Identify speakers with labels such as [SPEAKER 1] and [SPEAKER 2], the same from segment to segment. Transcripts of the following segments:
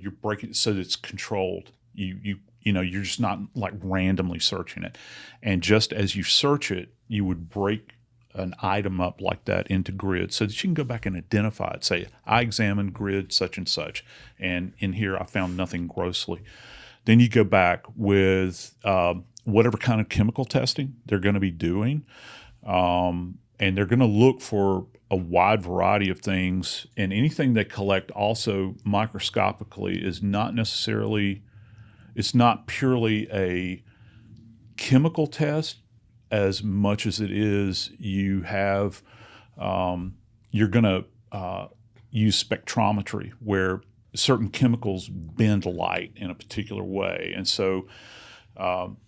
[SPEAKER 1] you're breaking it so that it's controlled. You're just not like randomly searching it. And just as you search it, you would break an item up like that into grids so that you can go back and identify it. Say, I examined grid such and such, and in here I found nothing grossly. Then you go back with whatever kind of chemical testing they're going to be doing, and they're going to look for a wide variety of things. And anything they collect also microscopically is not necessarily, it's not purely a chemical test as much as it is you have, you're going to use spectrometry where certain chemicals bend light in a particular way. And so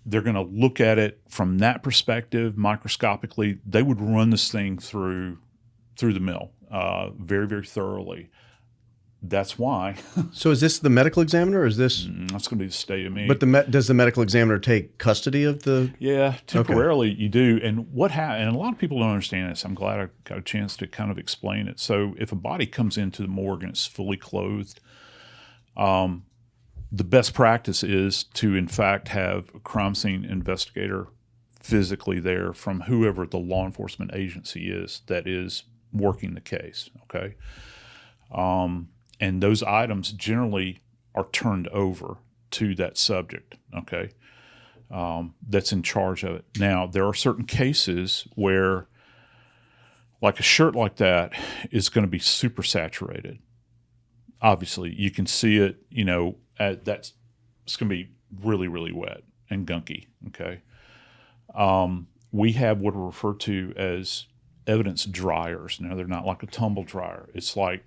[SPEAKER 1] they're going to look at it from that perspective microscopically. They would run this thing through the mill very, very thoroughly. That's why.
[SPEAKER 2] So is this the medical examiner, or is this?
[SPEAKER 1] That's going to be the state of me.
[SPEAKER 2] But does the medical examiner take custody of the?
[SPEAKER 1] Yeah, temporarily you do. And and a lot of people don't understand this. I'm glad I got a chance to kind of explain it. So if a body comes into the morgue and it's fully clothed, the best practice is to, in fact, have a crime scene investigator physically there from whoever the law enforcement agency is that is working the case, okay? And those items generally are turned over to that subject, okay, that's in charge of it. Now, there are certain cases where, like a shirt like that is going to be super saturated. Obviously, you can see it, it's going to be really, really wet and gunky, okay? We have what are referred to as evidence dryers. Now, they're not like a tumble dryer. It's like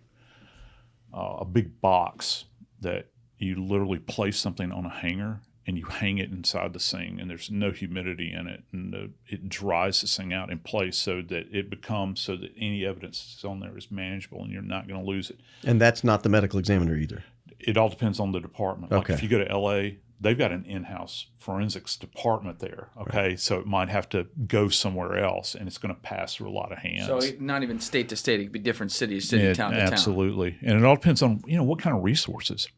[SPEAKER 1] a big box that you literally place something on a hanger and you hang it inside the thing, and there's no humidity in it, and it dries this thing out in place so that it becomes so that any evidence that's on there is manageable and you're not going to lose it.
[SPEAKER 2] And that's not the medical examiner either.
[SPEAKER 1] It all depends on the department.
[SPEAKER 2] Okay.
[SPEAKER 1] Like if you go to LA, they've got an in-house forensics department there. Okay. Right. So it might have to go somewhere else, and it's going to pass through a lot of hands.
[SPEAKER 3] So not even state to state, it could be different city, town to town.
[SPEAKER 1] Absolutely. And it all depends on, what kind of resources.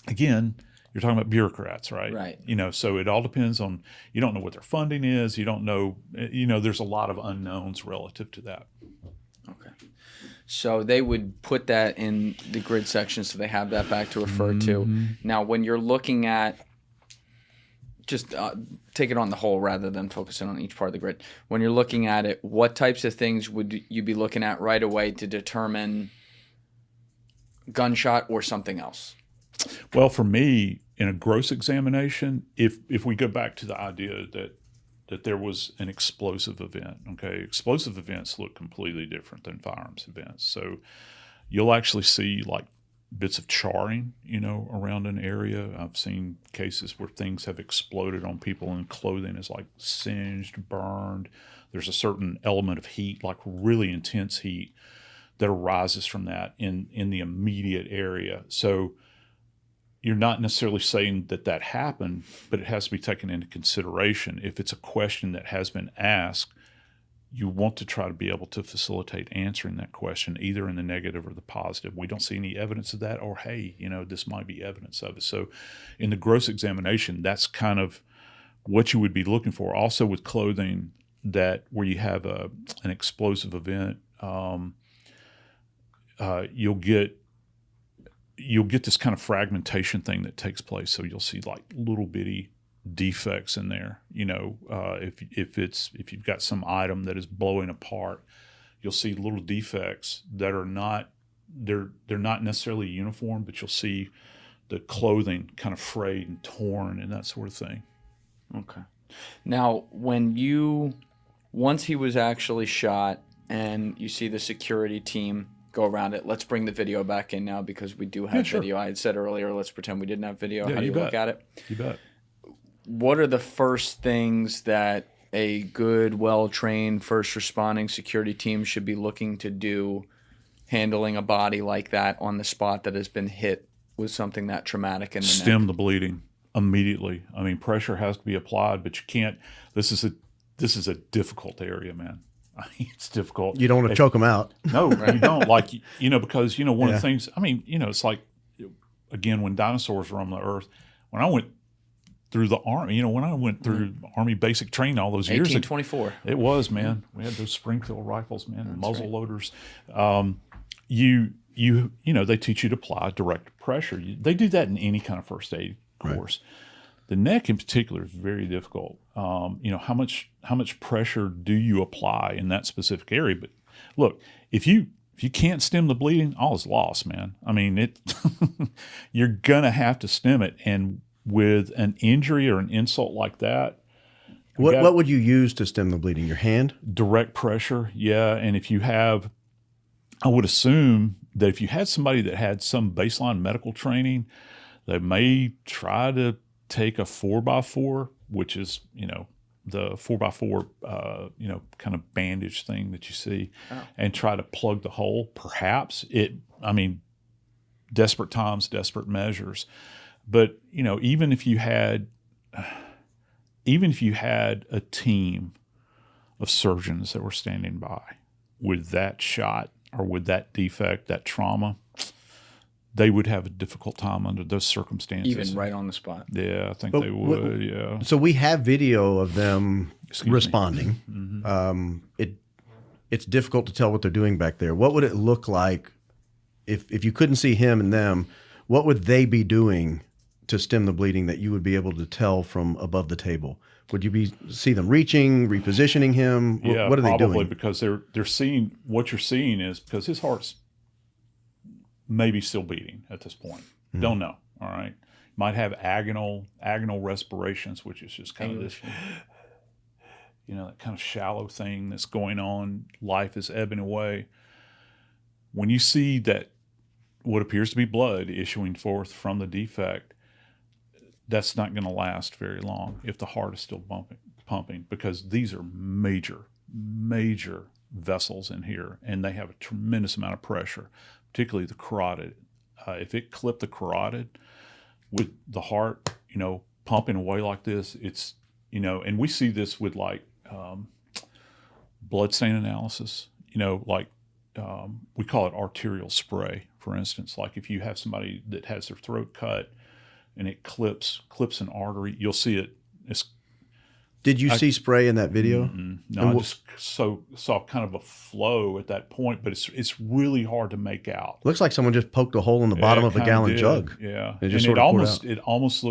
[SPEAKER 1] Again, you're talking about bureaucrats, right?
[SPEAKER 3] Right.
[SPEAKER 1] So it all depends on, you don't know what their funding is. You don't know, there's a lot of unknowns relative to that.
[SPEAKER 3] Okay. So they would put that in the grid section so they have that back to refer to. Now, when you're looking at, just take it on the whole rather than focusing on each part of the grid. When you're looking at it, what types of things would you be looking at right away to determine gunshot or something else?
[SPEAKER 1] Well, for me, in a gross examination, if we go back to the idea that there was an explosive event, okay, explosive events look completely different than firearms events. So you'll actually see like bits of charring, around an area. I've seen cases where things have exploded on people and clothing is like singed, burned. There's a certain element of heat, like really intense heat, that arises from that in the immediate area. So you're not necessarily saying that happened, but it has to be taken into consideration. If it's a question that has been asked, you want to try to be able to facilitate answering that question, either in the negative or the positive. We don't see any evidence of that, or, hey, this might be evidence of it. So in the gross examination, that's kind of what you would be looking for. Also with clothing, that where you have an explosive event, you'll get this kind of fragmentation thing that takes place. So you'll see like little bitty defects in there. If you've got some item that is blowing apart, you'll see little defects that are not they're not necessarily uniform, but you'll see the clothing kind of frayed and torn and that sort of thing.
[SPEAKER 3] Okay. Now, once he was actually shot and you see the security team go around it, let's bring the video back in now because we do have video. I had said earlier, let's pretend we didn't have video.
[SPEAKER 1] Yeah,
[SPEAKER 3] how do you look at it?
[SPEAKER 1] You bet.
[SPEAKER 3] What are the first things that a good, well-trained, first-responding security team should be looking to do handling a body like that on the spot that has been hit with something that traumatic in the
[SPEAKER 1] Stem
[SPEAKER 3] neck?
[SPEAKER 1] the bleeding immediately. I mean, pressure has to be applied, but you can't. This is a difficult area, man. I mean, it's difficult.
[SPEAKER 2] You don't want to choke them out.
[SPEAKER 1] No, you don't. Like, because, one of the things, I mean, it's like again, when dinosaurs roamed the earth, when I went through the army, you know, when I went through Army basic training all those years ago,
[SPEAKER 3] 1824.
[SPEAKER 1] it was, man. We had those Springfield rifles, man, muzzle loaders. You know, they teach you to apply direct pressure. They do that in any kind of first aid course. The neck in particular is very difficult. You know, how much pressure do you apply in that specific area? But look, if you can't stem the bleeding, all is lost, man. I mean, you're gonna have to stem it, and with an injury or an insult like that,
[SPEAKER 2] What would you use to stem the bleeding? Your hand?
[SPEAKER 1] direct pressure, yeah. And if you have, I would assume that if you had somebody that had some baseline medical training, they may try to take a 4x4, which is, you know, the 4x4, you know, kind of bandage thing that you see, and try to plug the hole. Perhaps I mean, desperate times, desperate measures. But, you know, even if you had a team of surgeons that were standing by with that shot or with that defect, that trauma, they would have a difficult time under those circumstances.
[SPEAKER 3] Even right on the spot.
[SPEAKER 1] Yeah, I think they would. Yeah.
[SPEAKER 2] So we have video of them responding. It's difficult to tell what they're doing back there. What would it look like if you couldn't see him and them? What would they be doing to stem the bleeding that you would be able to tell from above the table? Would you see them reaching, repositioning him?
[SPEAKER 1] Yeah,
[SPEAKER 2] what are they
[SPEAKER 1] probably
[SPEAKER 2] doing?
[SPEAKER 1] because they're seeing what you're seeing is because his heart's maybe still beating at this point. Don't know. All right, might have agonal respirations, which is just kind of this, you know, that kind of shallow thing that's going on. Life is ebbing away. When you see that, what appears to be blood issuing forth from the defect, that's not going to last very long if the heart is still pumping, because these are major vessels in here, and they have a tremendous amount of pressure, particularly the carotid. If it clipped the carotid with the heart, you know, pumping away like this, it's, you know, and we see this with like blood stain analysis, you know, like we call it arterial spray, for instance. Like if you have somebody that has their throat cut and it clips an artery, you'll see it.
[SPEAKER 2] Did you see spray in that video?
[SPEAKER 1] No, I just saw kind of a flow at that point, but it's really hard to make out.
[SPEAKER 2] Looks like someone just poked a hole in the bottom of a gallon jug.
[SPEAKER 1] Yeah,
[SPEAKER 2] It just
[SPEAKER 1] and
[SPEAKER 2] sort of poured out.
[SPEAKER 1] it almost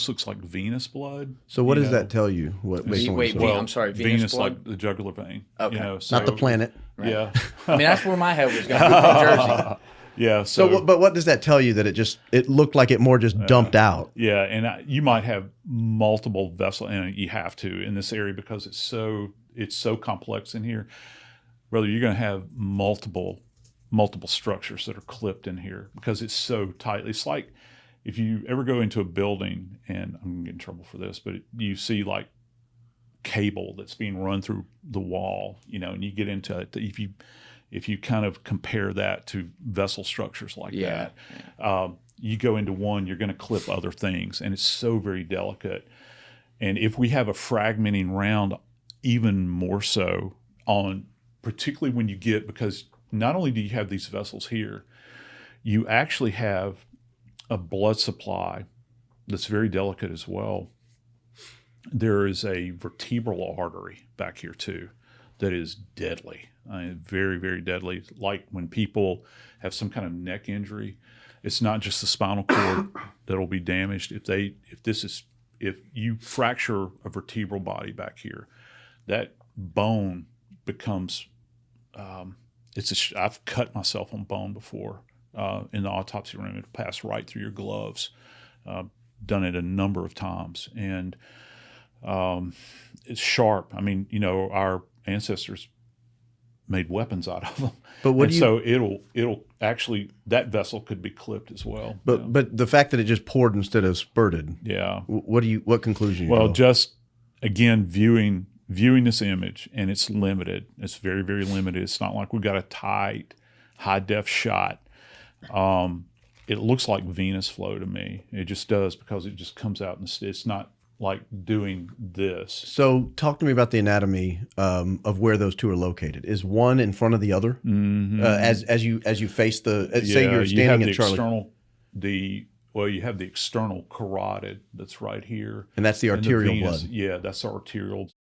[SPEAKER 1] looks like venous blood.
[SPEAKER 2] So what does that tell you? What based on what you saw?
[SPEAKER 3] I'm sorry, venous blood?
[SPEAKER 1] like the jugular vein.
[SPEAKER 3] Okay.
[SPEAKER 1] You know, so,
[SPEAKER 2] Not the planet.
[SPEAKER 1] Yeah.
[SPEAKER 3] I mean, that's where my head was going. New Jersey.
[SPEAKER 1] Yeah.
[SPEAKER 2] So, but what does that tell you? That it looked like it more just dumped out.
[SPEAKER 1] Yeah, and you might have multiple vessels, and you have to in this area because it's so complex in here. Brother, you're going to have multiple structures that are clipped in here because it's so tight. It's like if you ever go into a building, and I'm going to get in trouble for this, but you see like cable that's being run through the wall, you know, and you get into it. If you kind of compare that to vessel structures like that, you go into one, you're going to clip other things, and it's so very delicate. And if we have a fragmenting round, even more so on, particularly when you get, because not only do you have these vessels here, you actually have a blood supply that's very delicate as well. There is a vertebral artery back here too that is deadly. Very, very deadly. Like when people have some kind of neck injury, it's not just the spinal cord that'll be damaged. If you fracture a vertebral body back here, that bone becomes. I've cut myself on bone before in the autopsy room. It'll pass right through your gloves. Done it a number of times, and it's sharp. I mean, you know, our ancestors made weapons out of them. But so it'll actually, that vessel could be clipped as well.
[SPEAKER 2] But the fact that it just poured instead of spurted.
[SPEAKER 1] Yeah.
[SPEAKER 2] What conclusion?
[SPEAKER 1] Well, just again viewing this image, and it's limited. It's very, very limited. It's not like we've got a tight, high def shot. It looks like venous flow to me. It just does, because it just comes out, and it's not like doing this.
[SPEAKER 2] So talk to me about the anatomy of where those two are located. Is one in front of the other as you face the say you're
[SPEAKER 1] you have
[SPEAKER 2] standing
[SPEAKER 1] the
[SPEAKER 2] at Charlie,
[SPEAKER 1] external you have the external carotid that's right here,
[SPEAKER 2] and that's the
[SPEAKER 1] and
[SPEAKER 2] arterial
[SPEAKER 1] venous,
[SPEAKER 2] blood.
[SPEAKER 1] yeah, that's arterial.